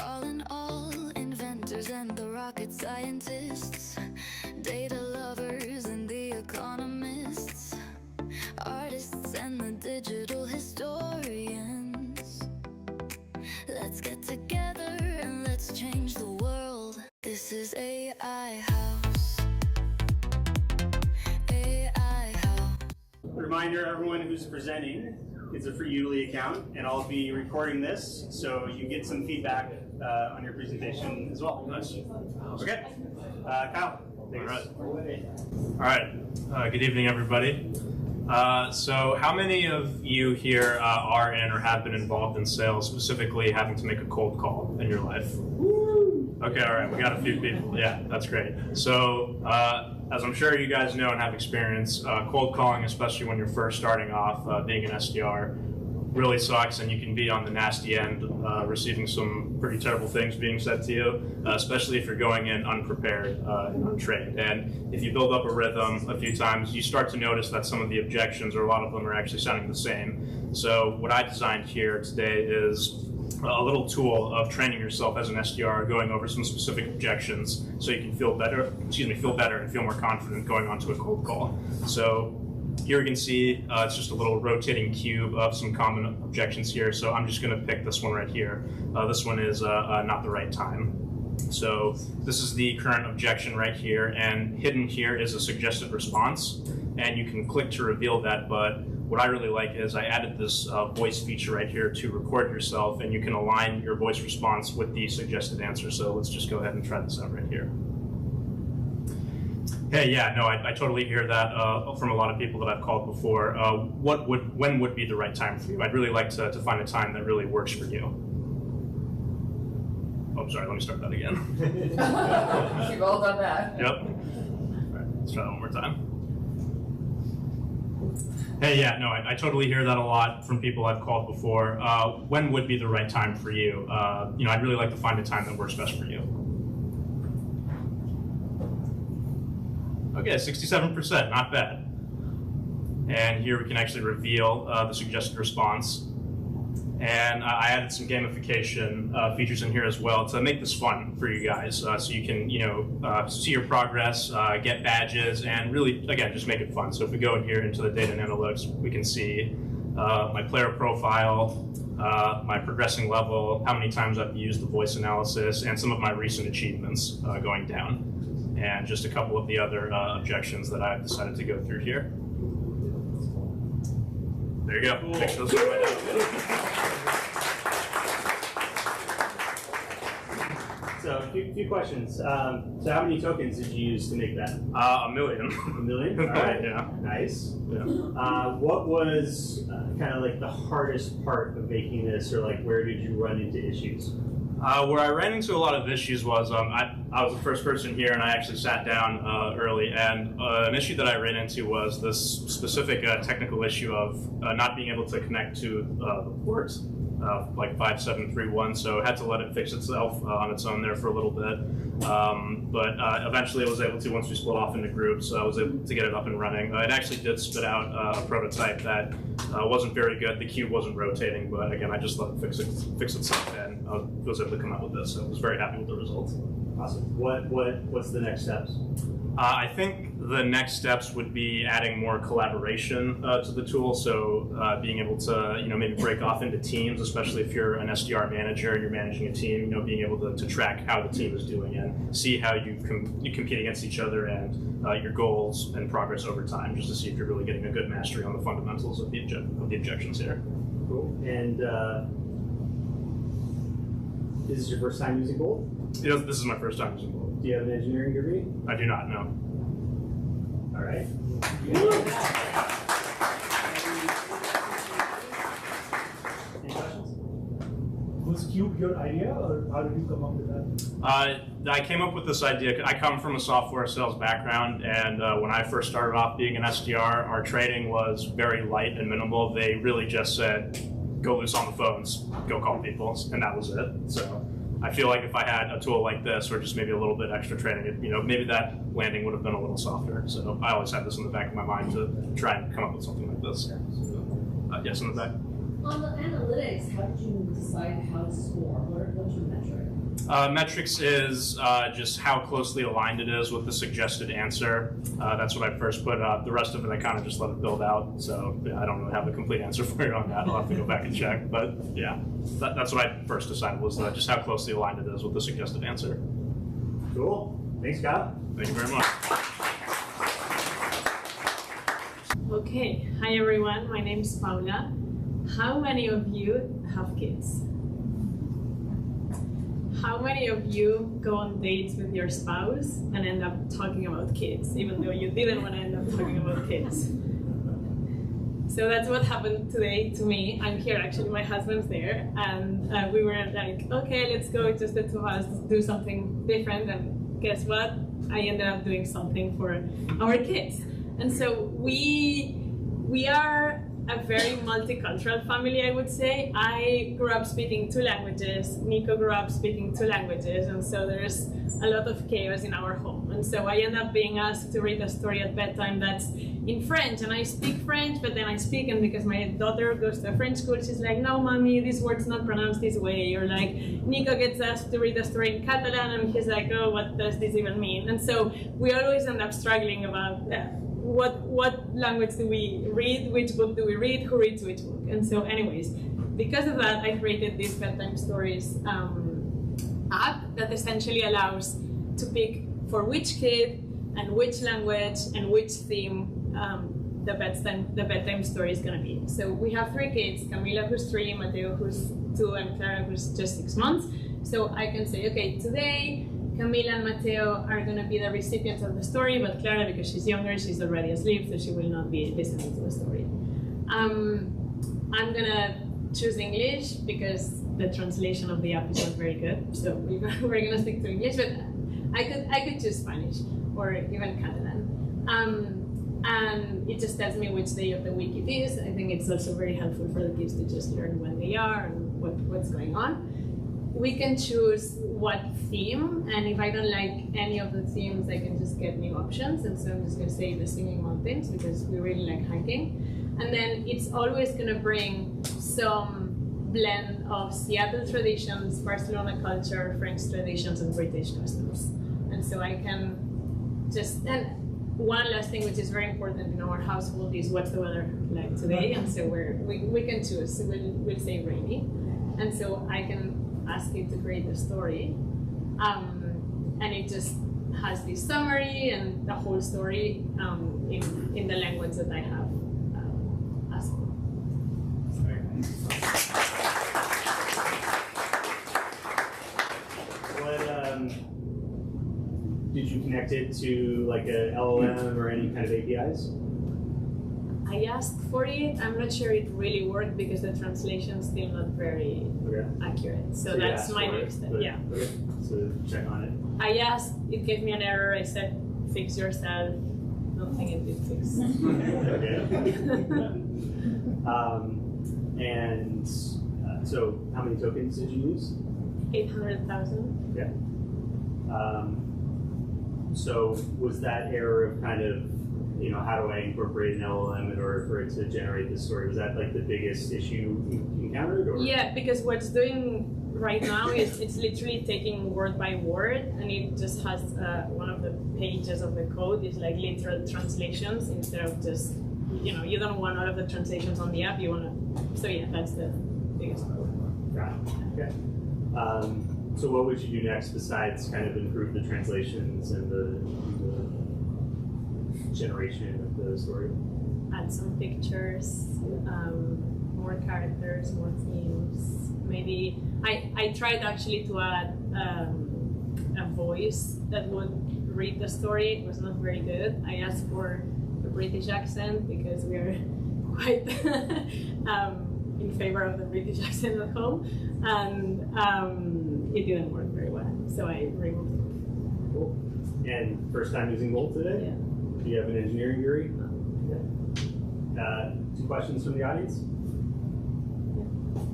All in all, inventors and the rocket scientists, data lovers and the economists, artists and the digital historians. Let's get together and let's change the world. This is AI House. AI House. Reminder, everyone who's presenting, it's a free Yoodli account, and I'll be recording this so you get some feedback on your presentation as well. Nice. Okay. Kyle, thanks. All right. Good evening, everybody. So how many of you here are in or have been involved in sales, specifically having to make a cold call in your life? Okay, all right, we got a few people. Yeah, that's great. So as I'm sure you guys know and have experience, cold calling, especially when you're first starting off, being an SDR, really sucks, and you can be on the nasty end, receiving some pretty terrible things being said to you, especially if you're going in unprepared and untrained. And if you build up a rhythm a few times, you start to notice that some of the objections, or a lot of them, are actually sounding the same. So what I designed here today is a little tool of training yourself as an SDR, going over some specific objections so you can feel better and feel more confident going onto a cold call. So here you can see it's just a little rotating cube of some common objections here. So I'm just going to pick this one right here. This one is not the right time. So this is the current objection right here, and hidden here is a suggested response, and you can click to reveal that. But what I really like is I added this voice feature right here to record yourself, and you can align your voice response with the suggested answer. So let's just go ahead and try this out right here. Hey, yeah, no, I totally hear that from a lot of people that I've called before. When would be the right time for you? I'd really like to find a time that really works for you. Oh, sorry, let me start that again. You've all done that. Yep. All right, let's try that one more time. Hey, yeah, no, I totally hear that a lot from people I've called before. When would be the right time for you? I'd really like to find a time that works best for you. Okay, 67%, not bad. And here we can actually reveal the suggested response. And I added some gamification features in here as well to make this fun for you guys, so you can, see your progress, get badges, and really, again, just make it fun. So if we go in here into the data and analytics, we can see my player profile, my progressing level, how many times I've used the voice analysis, and some of my recent achievements going down, and just a couple of the other objections that I've decided to go through here. There you go. Cool. Make sure those are right out. So a few questions. So how many tokens did you use to make that? 1 million. 1 million? All right. Yeah. Nice. Yeah. What was kind of like the hardest part of making this, or like where did you run into issues? Where I ran into a lot of issues was I was the first person here, and I actually sat down early, and an issue that I ran into was this specific technical issue of not being able to connect to the port, like 5731, so I had to let it fix itself on its own there for a little bit. But eventually I was able to, once we split off into groups, I was able to get it up and running. It actually did spit out a prototype that wasn't very good. The cube wasn't rotating, but again, I just let it fix itself, and I was able to come out with this. So I was very happy with the results. Awesome. What's the next steps? I think the next steps would be adding more collaboration to the tool. So being able to, maybe break off into teams, especially if you're an SDR manager and you're managing a team, being able to track how the team is doing and see how you compete against each other and your goals and progress over time, just to see if you're really getting a good mastery on the fundamentals of the objections here. Cool. And this is your first time using Bolt? This is my first time using Bolt. Do you have an engineering degree? I do not, no. All right. Any questions? Was Cube your idea, or how did you come up with that? I came up with this idea. I come from a software sales background, and when I first started off being an SDR, our training was very light and minimal. They really just said, go loose on the phones, go call people, and that was it. So I feel like if I had a tool like this, or just maybe a little bit extra training, maybe that landing would have been a little softer. So I always had this in the back of my mind to try and come up with something like this. So, yes, in the back. On the analytics, how did you decide how to score? What's your metric? Metrics is just how closely aligned it is with the suggested answer. That's what I first put up. The rest of it, I kind of just let it build out. So yeah, I don't really have a complete answer for you on that. I'll have to go back and check. But yeah, that's what I first decided was just how closely aligned it is with the suggested answer. Cool. Thanks, Kyle. Thank you very much. Okay, hi everyone, my name is Paula. How many of you have kids? How many of you go on dates with your spouse and end up talking about kids, even though you didn't want to end up talking about kids? So that's what happened today to me. I'm here actually, my husband's there, and we were like, okay, let's go, just the two of us, do something different, and guess what? I ended up doing something for our kids. And so we are a very multicultural family, I would say. I grew up speaking 2 languages. Nico grew up speaking 2 languages, and so there's a lot of chaos in our home. And so I end up being asked to read a story at bedtime that's in French, and I speak French, but then I speak, and because my daughter goes to a French school, she's like, no, mommy, this word's not pronounced this way. Or like, Nico gets asked to read a story in Catalan, and he's like, oh, what does this even mean? And so we always end up struggling about that. What language do we read, which book do we read, who reads which book. And so anyways, because of that, I created this Bedtime Stories app that essentially allows to pick for which kid and which language and which theme the bedtime story is going to be. So we have 3 kids, Camila who's 3, Mateo who's 2, and Clara who's just 6 months. So I can say, okay, today Camila and Mateo are going to be the recipients of the story, but Clara, because she's younger, she's already asleep, so she will not be listening to the story. I'm going to choose English because the translation of the app is not very good, so we're going to stick to English, but I could choose Spanish or even Catalan. And it just tells me which day of the week it is. I think it's also very helpful for the kids to just learn when they are and what's going on. We can choose what theme, and if I don't like any of the themes, I can just get new options. And so I'm just going to say the Singing Mountains because we really like hiking. And then it's always going to bring some blend of Seattle traditions, Barcelona culture, French traditions, and British customs. And so I can just, and one last thing which is very important in our household is what's the weather like today. And so we can choose. So we'll say rainy. And so I can ask it to create a story, and it just has this summary and the whole story in the language that I have asked for. Did you connect it to like a LLM or any kind of APIs? I asked for it. I'm not sure it really worked because the translation's still not very accurate. So that's my next step. Yeah. Okay. So check on it. I asked, it gave me an error. I said, fix yourself. Don't think it did fix. And so how many tokens did you use? 800,000. Yeah. So was that error of kind of, you know, how do I incorporate an LLM in order for it to generate this story? Was that like the biggest issue you encountered? Or? Yeah, because what's doing right now is it's literally taking word by word, and it just has one of the pages of the code is like literal translations instead of just, you know, you don't want all of the translations on the app. You want to, so yeah, that's the biggest problem. Got it. Okay. So what would you do next besides kind of improve the translations and the generation of the story? Add some pictures, more characters, more themes. Maybe I tried actually to add a voice that would read the story. It was not very good. I asked for a British accent because we are quite in favor of the British accent at home, and it didn't work very well, so I removed it. Cool. And first time using Volt today? Yeah. Do you have an engineering degree? Okay. 2 questions from the audience?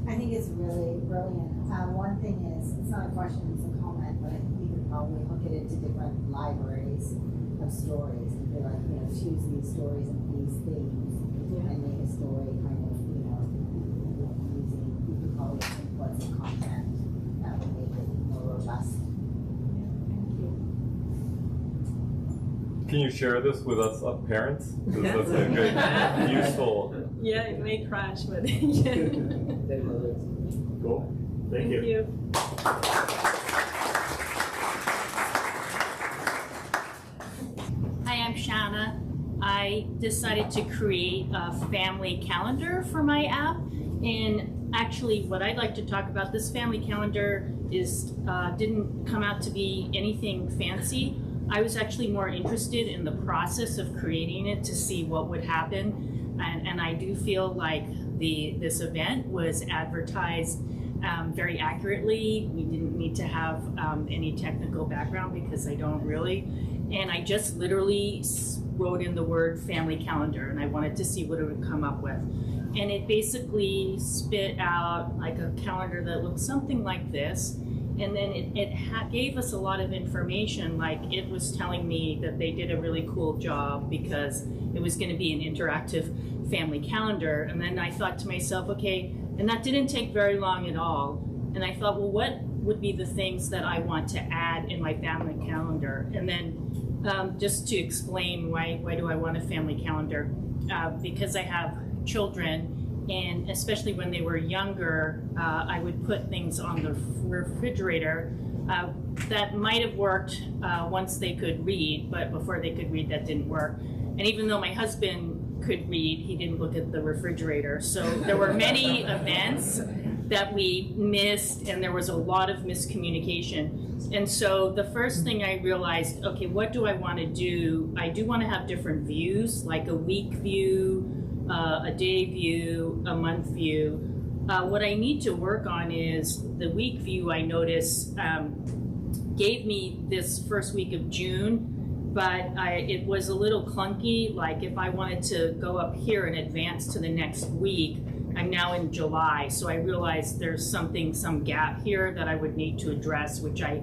I think it's really brilliant. One thing is, it's not a question, it's a comment, but you could probably hook it into different libraries of stories and be like, you know, choose these stories and these themes and make a story kind of, you know, probably input some content that would make it more robust. Can you share this with us parents? Because that's a good, useful. Yeah, it may crash, but yeah. Cool. Thank you. you. Hi, I'm Shanna. I decided to create a family calendar for my app. And actually, what I'd like to talk about, this family calendar didn't come out to be anything fancy. I was actually more interested in the process of creating it to see what would happen. And I do feel like this event was advertised very accurately. We didn't need to have any technical background because I don't really. And I just literally wrote in the word family calendar and I wanted to see what it would come up with. And it basically spit out like a calendar that looked something like this. And then it gave us a lot of information, like it was telling me that they did a really cool job because it was going to be an interactive family calendar. And then I thought to myself, okay, and that didn't take very long at all. And I thought, well, what would be the things that I want to add in my family calendar? And then just to explain why do I want a family calendar? Because I have children. And especially when they were younger, I would put things on the refrigerator that might have worked once they could read, but before they could read, that didn't work. And even though my husband could read, he didn't look at the refrigerator. So there were many events that we missed, and there was a lot of miscommunication. And so the first thing I realized, okay, what do I want to do? I do want to have different views, like a week view, a day view, a month view. What I need to work on is the week view. I noticed gave me this first week of June, but it was a little clunky. Like if I wanted to go up here and advance to the next week, I'm now in July. So I realized there's some gap here that I would need to address, which I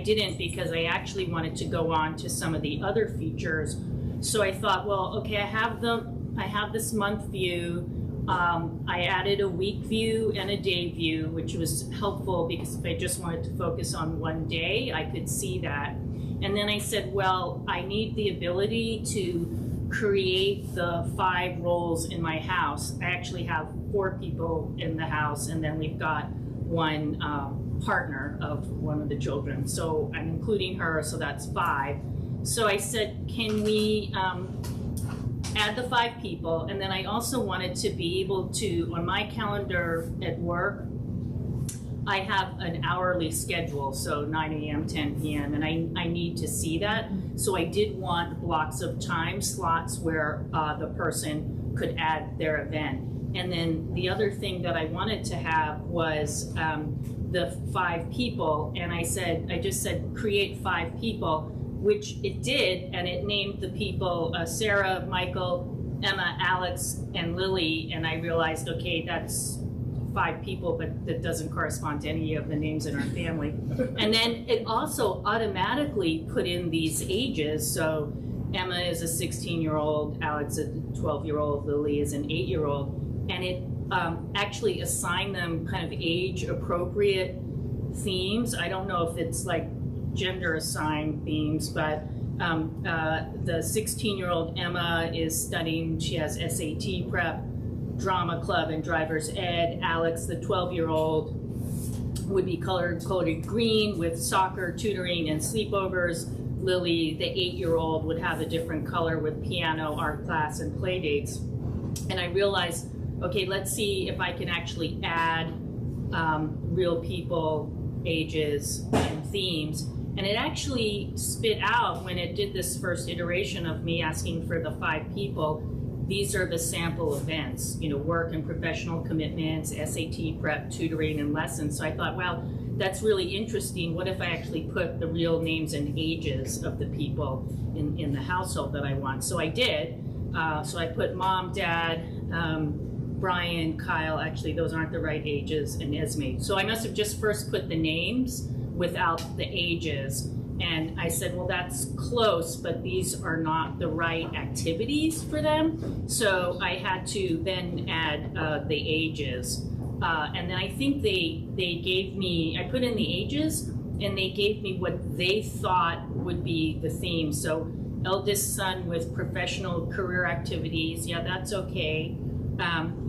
didn't because I actually wanted to go on to some of the other features. So I thought, well, okay, I have this month view. I added a week view and a day view, which was helpful because if I just wanted to focus on one day, I could see that. And then I said, well, I need the ability to create the 5 roles in my house. I actually have 4 people in the house, and then we've got one partner of one of the children. So I'm including her, so that's 5. So I said, can we add the 5 people? And then I also wanted to be able to, on my calendar at work, I have an hourly schedule, so 9 a.m., 10 p.m., and I need to see that. So I did want blocks of time slots where the person could add their event. And then the other thing that I wanted to have was the 5 people, and I just said create 5 people, which it did, and it named the people Sarah, Michael, Emma, Alex, and Lily, and I realized, okay, that's 5 people, but that doesn't correspond to any of the names in our family. And then it also automatically put in these ages, so Emma is a 16-year-old, Alex is a 12-year-old, Lily is an 8-year-old, and it actually assigned them kind of age-appropriate themes. I don't know if it's like gender assigned themes, but the 16-year-old Emma is studying, she has SAT prep, drama club, and driver's ed. Alex, the 12-year-old, would be colored green with soccer, tutoring, and sleepovers. Lily, the 8-year-old, would have a different color with piano, art class, and play dates. And I realized, okay, let's see if I can actually add real people, ages, and themes. And it actually spit out, when it did this first iteration of me asking for the 5 people, these are the sample events, work and professional commitments, SAT prep, tutoring, and lessons. So I thought, well, that's really interesting. What if I actually put the real names and ages of the people in the household that I want? So I did. So I put mom, dad, Brian, Kyle, actually those aren't the right ages, and Esme. So I must have just first put the names without the ages. And I said, well, that's close, but these are not the right activities for them. So I had to then add the ages. And then I think they gave me, I put in the ages, and they gave me what they thought would be the theme. So eldest son with professional career activities, yeah, that's okay.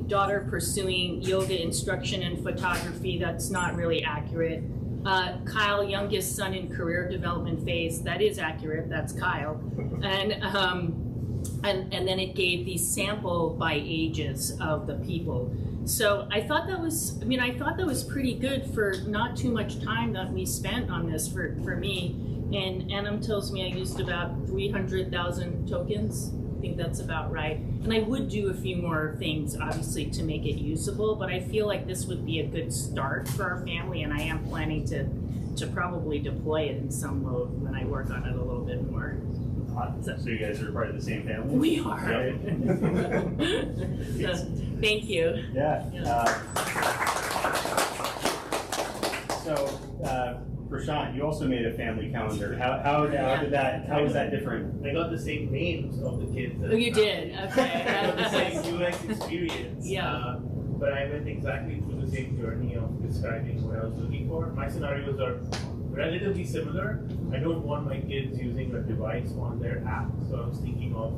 Daughter pursuing yoga instruction and photography, that's not really accurate. Kyle, youngest son in career development phase, that is accurate, that's Kyle. And then it gave the sample by ages of the people. So I thought that was, I thought that was pretty good for not too much time that we spent on this for me. And Anam tells me I used about 300,000 tokens. I think that's about right. And I would do a few more things, obviously, to make it usable, but I feel like this would be a good start for our family, and I am planning to probably deploy it in some mode when I work on it a little bit more. So you guys are part of the same family? We are. Yeah. So, thank you. Yeah. So, Prashant, you also made a family calendar. How was that different? I got the same names of the kids. Oh, you did? Okay. I got the same UX experience. Yeah. But I went exactly through the same journey of describing what I was looking for. My scenarios are relatively similar. I don't want my kids using a device on their app. So I was thinking of,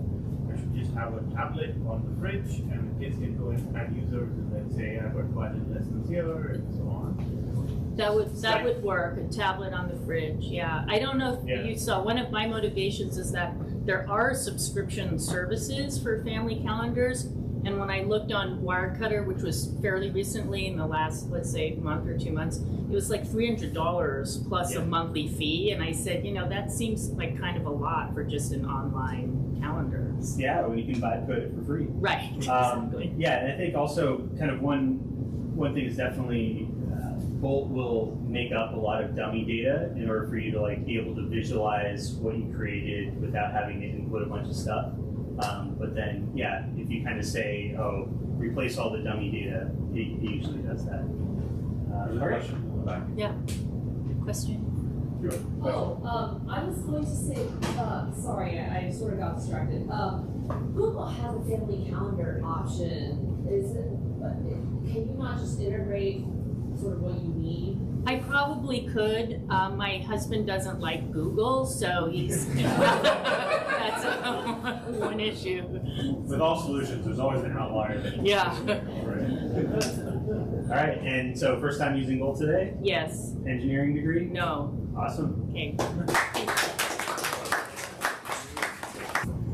I should just have a tablet on the fridge and the kids can go and add users and then say, I've got violin lessons here and so on. That would work, a tablet on the fridge, yeah. I don't know if you saw, one of my motivations is that there are subscription services for family calendars. And when I looked on Wirecutter, which was fairly recently in the last, let's say, month or 2 months, it was like $300 plus a monthly fee. And I said, that seems like kind of a lot for just an online calendar. Yeah, when you can put it for free. Right, exactly. Yeah, and I think also kind of one thing is definitely Bolt will make up a lot of dummy data in order for you to be able to visualize what you created without having to input a bunch of stuff. But then, if you kind of say, "Oh, replace all the dummy data," it usually does that. Yeah. Question? I was going to say, sorry, I sort of got distracted. Google has a family calendar option. Can you not just integrate sort of what you need? I probably could. My husband doesn't like Google, so he's that's one issue. With all solutions, there's always an outlier. Yeah. All right, and so first time using Bolt today? Yes. Engineering degree? No. Awesome. Okay.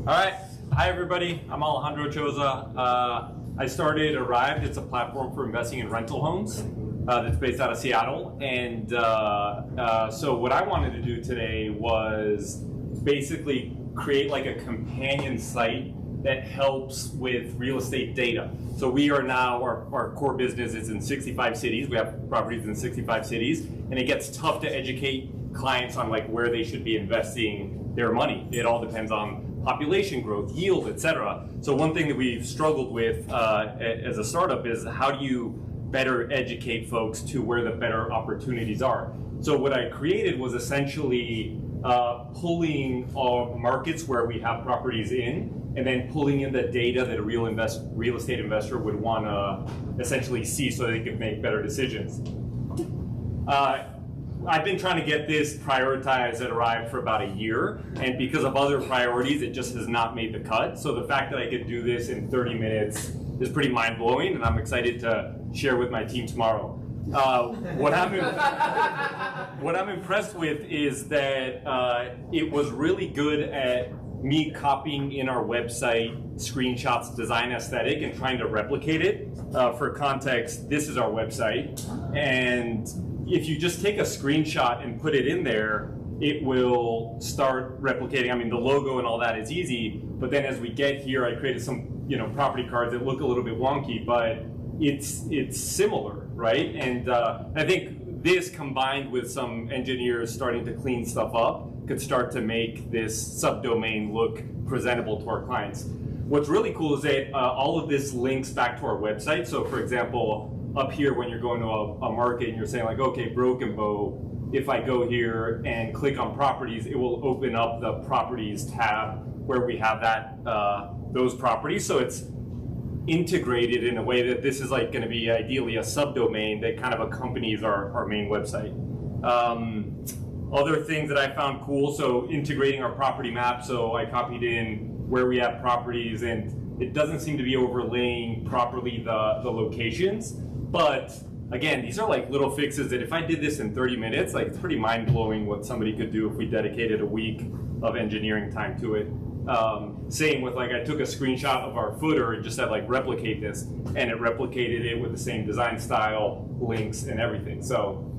All right. Hi, everybody. I'm Alejandro Choza. I started Arrived. It's a platform for investing in rental homes that's based out of Seattle. And so what I wanted to do today was basically create like a companion site that helps with real estate data. So we are now, our core business is in 65 cities. We have properties in 65 cities, and it gets tough to educate clients on where they should be investing their money. It all depends on population growth, yield, etc. So one thing that we've struggled with as a startup is how do you better educate folks to where the better opportunities are. So what I created was essentially pulling all markets where we have properties in, and then pulling in the data that a real estate investor would want to essentially see so they could make better decisions. I've been trying to get this prioritized at Arrive for about a year, and because of other priorities, it just has not made the cut. So the fact that I could do this in 30 minutes is pretty mind-blowing, and I'm excited to share with my team tomorrow. What I'm impressed with is that it was really good at me copying in our website screenshots, design aesthetic, and trying to replicate it. For context, this is our website, and if you just take a screenshot and put it in there, it will start replicating. I mean, the logo and all that is easy, but then as we get here, I created some property cards that look a little bit wonky, but it's similar, right? And I think this combined with some engineers starting to clean stuff up could start to make this subdomain look presentable to our clients. What's really cool is that all of this links back to our website. So for example, up here when you're going to a market and you're saying okay, Broken Bow, if I go here and click on properties, it will open up the properties tab where we have that those properties. So it's integrated in a way that this is like going to be ideally a subdomain that kind of accompanies our main website. Other things that I found cool, so integrating our property map, so I copied in where we have properties, and it doesn't seem to be overlaying properly the locations, but again, these are like little fixes that if I did this in 30 minutes, like it's pretty mind-blowing what somebody could do if we dedicated a week of engineering time to it. Same with like I took a screenshot of our footer and just said like replicate this, and it replicated it with the same design style, links, and everything. So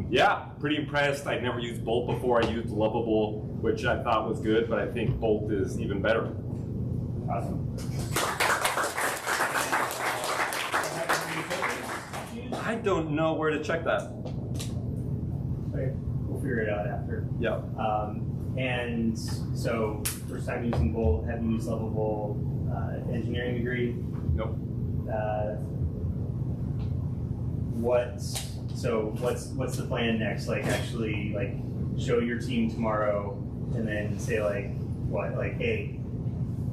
yeah, pretty impressed. I'd never used Bolt before. I used Lovable, which I thought was good, but I think Bolt is even better. Awesome. I don't know where to check that. Okay, we'll figure it out after. Yeah. And so, first time using Bolt, have you used Lovable, engineering degree? Nope. What's the plan next? Like actually like show your team tomorrow and then say like what? Like, hey,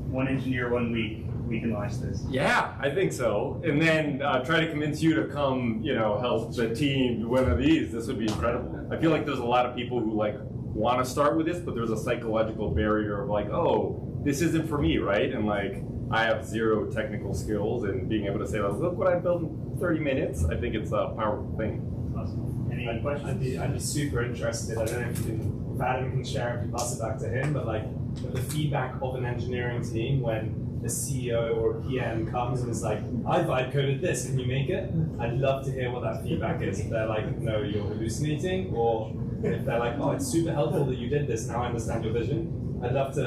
one engineer 1 week, we can launch this. Yeah, I think so. And then try to convince you to come, help the team do one of these. This would be incredible. I feel like there's a lot of people who like want to start with this, but there's a psychological barrier of like, oh, this isn't for me, right? And like, I have zero technical skills, and being able to say, look what I built in 30 minutes, I think it's a powerful thing. Awesome. Any questions? I'd be super interested. I don't know if Adam can share if you pass it back to him, but like the feedback of an engineering team when the CEO or PM comes and is like, I vibe coded this, can you make it? I'd love to hear what that feedback is. If they're like, no, you're hallucinating, or if they're like, oh, it's super helpful that you did this, now I understand your vision. I'd love to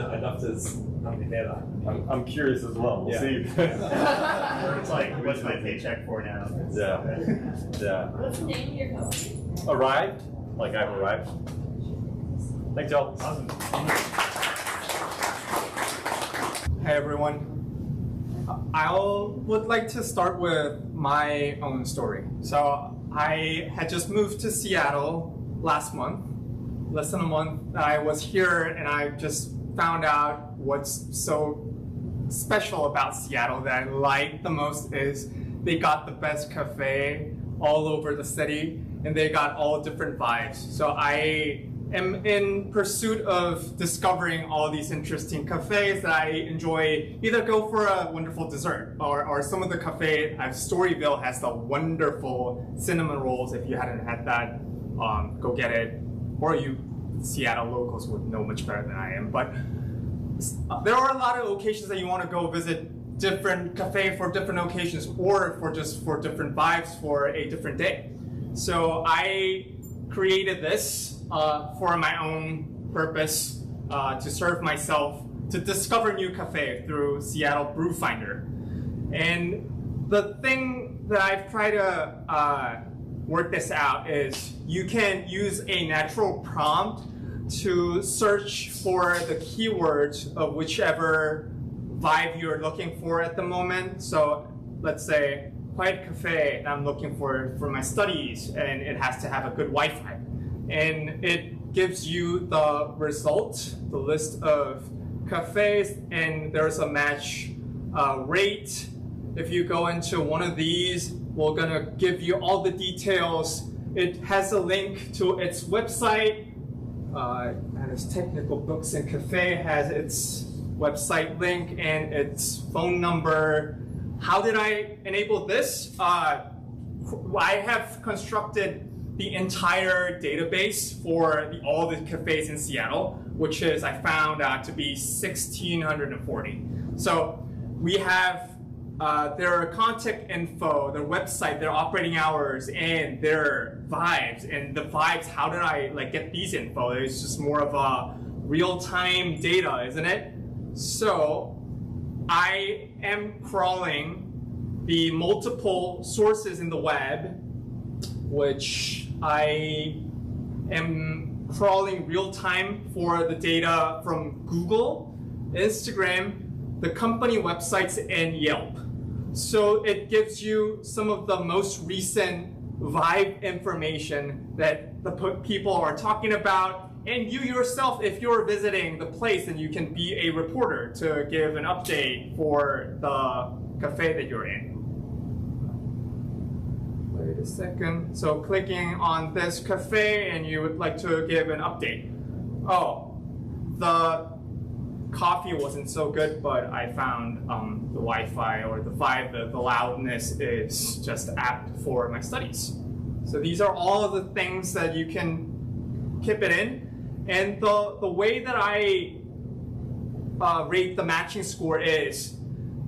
hear that. I'm curious as well. We'll see. Or it's like, what's my paycheck for now? Yeah. What's the name of your company? Arrived? Like I've arrived. Thanks, y'all. Awesome. Hey everyone. I would like to start with my own story. So I had just moved to Seattle last month. Less than a month I was here, and I just found out what's so special about Seattle that I like the most is they got the best cafe all over the city, and they got all different vibes. So I am in pursuit of discovering all these interesting cafes that I enjoy. Either go for a wonderful dessert, or some of the cafe at Storyville has the wonderful cinnamon rolls. If you hadn't had that, go get it. Or you Seattle locals would know much better than I am. But there are a lot of locations that you want to go visit, different cafe for different occasions, or for different vibes for a different day. So I created this for my own purpose, to serve myself, to discover new cafe through Seattle Brewfinder. And the thing that I've tried to work this out is you can use a natural prompt to search for the keywords of whichever vibe you're looking for at the moment. So let's say quiet cafe, I'm looking for my studies, and it has to have a good Wi-Fi. And it gives you the result, the list of cafes, and there's a match rate. If you go into one of these, we're gonna give you all the details. It has a link to its website, and its technical books, and cafe has its website link and its phone number. How did I enable this? I have constructed the entire database for all the cafes in Seattle, which is I found to be 1,640. So we have their contact info, their website, their operating hours, and their vibes. And the vibes, how did I get these info? It's just more of a real-time data, isn't it? So I am crawling the multiple sources in the web, which I am crawling real-time for the data from Google, Instagram, the company websites, and Yelp. So it gives you some of the most recent vibe information that the people are talking about. And you yourself, if you're visiting the place, then you can be a reporter to give an update for the cafe that you're in. Wait a second. So clicking on this cafe and you would like to give an update. Oh, the coffee wasn't so good, but I found the Wi-Fi or the loudness is just apt for my studies. So these are all of the things that you can keep it in. And the way that I rate the matching score is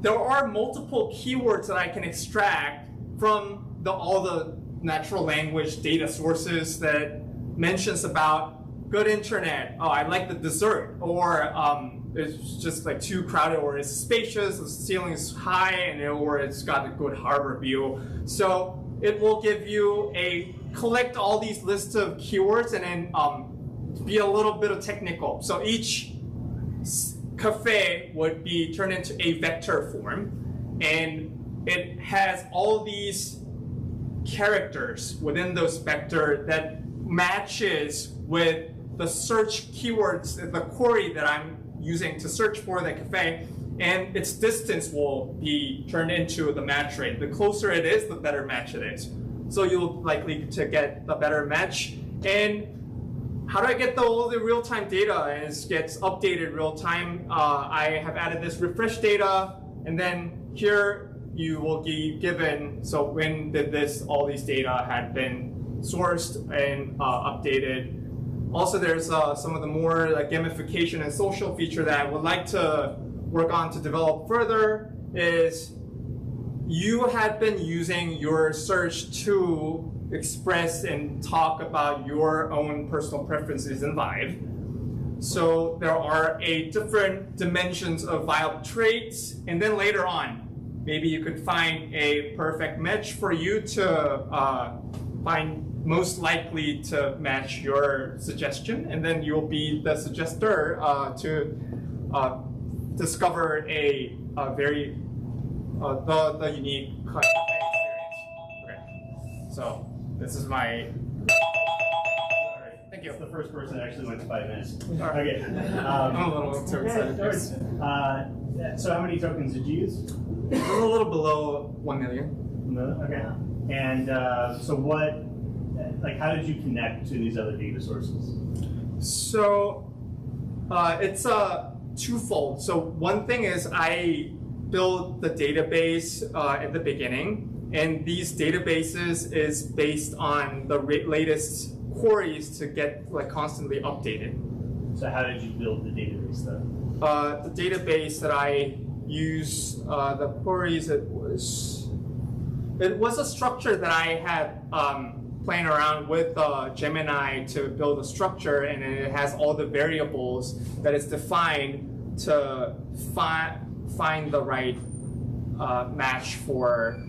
there are multiple keywords that I can extract from all the natural language data sources that mentions about good internet. Oh, I like the dessert, or it's just like too crowded, or it's spacious, the ceiling is high, or it's got a good harbor view. So it will give you collect all these lists of keywords and then be a little bit of technical. So each cafe would be turned into a vector form, and it has all these characters within those vector that matches with the search keywords, the query that I'm using to search for the cafe, and its distance will be turned into the match rate. The closer it is, the better match it is. So you'll likely to get a better match. And how do I get all the real-time data? And it gets updated real-time. I have added this refresh data, and then here you will be given, so when did all these data had been sourced and updated. Also, there's some of the more like gamification and social feature that I would like to work on to develop further is you had been using your search to express and talk about your own personal preferences in Vive. So there are different dimensions of Vive traits, and then later on, maybe you could find a perfect match for you to find most likely to match your suggestion, and then you'll be the suggester to discover the unique experience. Okay, so this is my. Thank you. It's the first person that actually went to 5 minutes. Right. Okay. I'm a little too excited. So how many tokens did you use? A little below 1 million. No? Okay. And so what? Like, how did you connect to these other data sources? So it's twofold. So one thing is I built the database at the beginning, and these databases is based on the latest queries to get like constantly updated. So how did you build the database though? The database that I use, the queries, it was a structure that I had playing around with Gemini to build a structure, and it has all the variables that is defined to find the right match for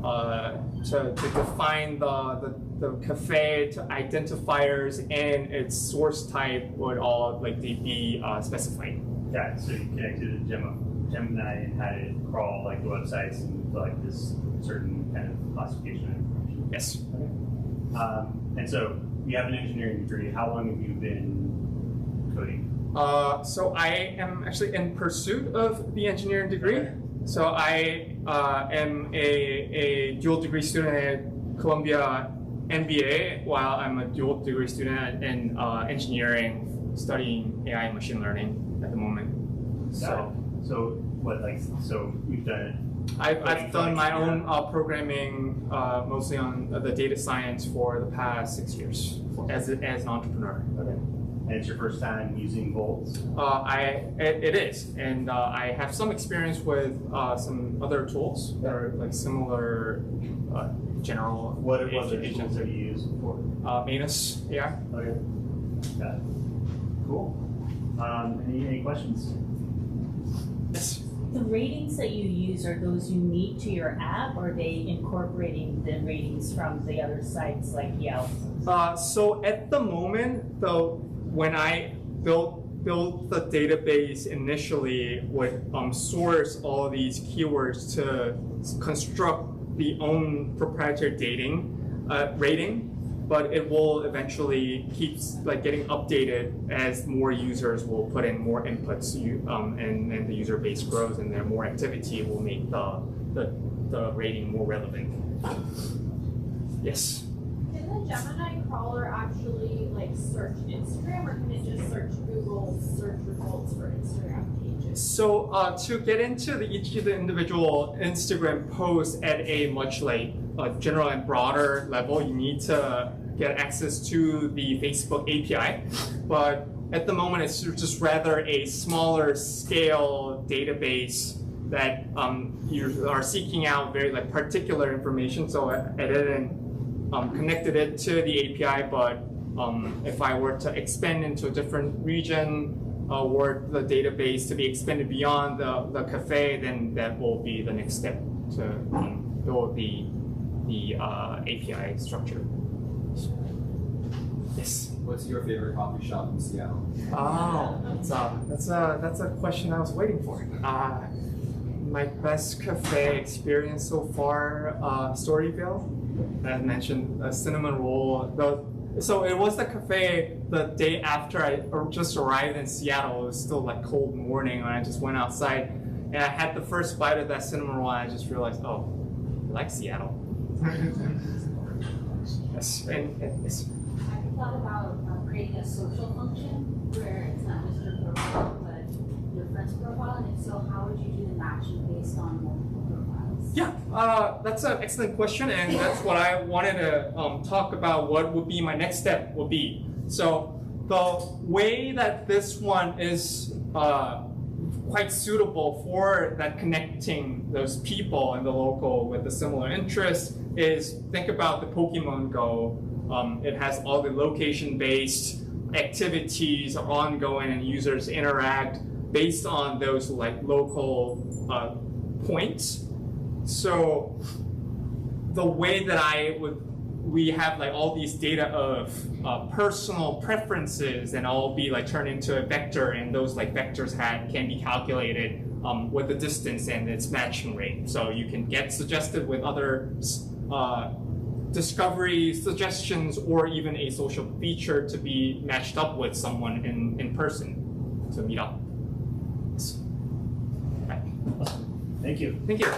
to define the cafe to identifiers, and its source type would all like be specified. Yeah, so you connected to Gemini and had it crawl like the websites and like this certain kind of classification information. Yes. Okay. And so you have an engineering degree. How long have you been coding? So I am actually in pursuit of the engineering degree. Okay. So I am a dual degree student at Columbia MBA, while I'm a dual degree student in engineering, studying AI and machine learning at the moment. So you've done it. I've done my own programming, mostly on the data science for the past 6 years as an entrepreneur. Okay. And it's your first time using Bolts? It is, and I have some experience with some other tools that are like similar general. What other tools have you used before? Manus, yeah. Okay. Got it. Cool. Any questions? Yes. The ratings that you use, are those unique to your app, or are they incorporating the ratings from the other sites like Yelp? So at the moment, though, when I built the database initially, would source all these keywords to construct the own proprietary rating. but it will eventually keep like getting updated as more users will put in more inputs, and the user base grows, and then more activity will make the rating more relevant. Yes. Can the Gemini crawler actually like search Instagram, or can it just search Google search results for Instagram pages? So to get into each of the individual Instagram posts at a much general and broader level, you need to get access to the Facebook API. But at the moment, it's just rather a smaller scale database that you are seeking out very particular information. So I didn't connected it to the API, but if I were to expand into a different region, or the database to be expanded beyond the cafe, then that will be the next step to build the API structure. Yes. What's your favorite coffee shop in Seattle? Oh, that's a question I was waiting for. My best cafe experience so far, Storyville. I mentioned a cinnamon roll. So it was the cafe the day after I just arrived in Seattle. It was still cold morning, and I just went outside and I had the first bite of that cinnamon roll, and I just realized, oh, I like Seattle. Yes, and yes. Have you thought about creating a social function where it's not just your profile, but your friend's profile? And if so, how would you do the matching based on multiple profiles? Yeah, that's an excellent question, and that's what I wanted to talk about. What would be my next step would be. So the way that this one is quite suitable for that connecting those people in the local with the similar interests is think about the Pokemon Go. It has all the location-based activities are ongoing, and users interact based on those local points. So the way that we have all these data of personal preferences, and all be turned into a vector, and those vectors can be calculated with the distance and its matching rate. So you can get suggested with other discovery suggestions, or even a social feature to be matched up with someone in person to meet up. Yes. Right. Awesome. Thank you. Thank you.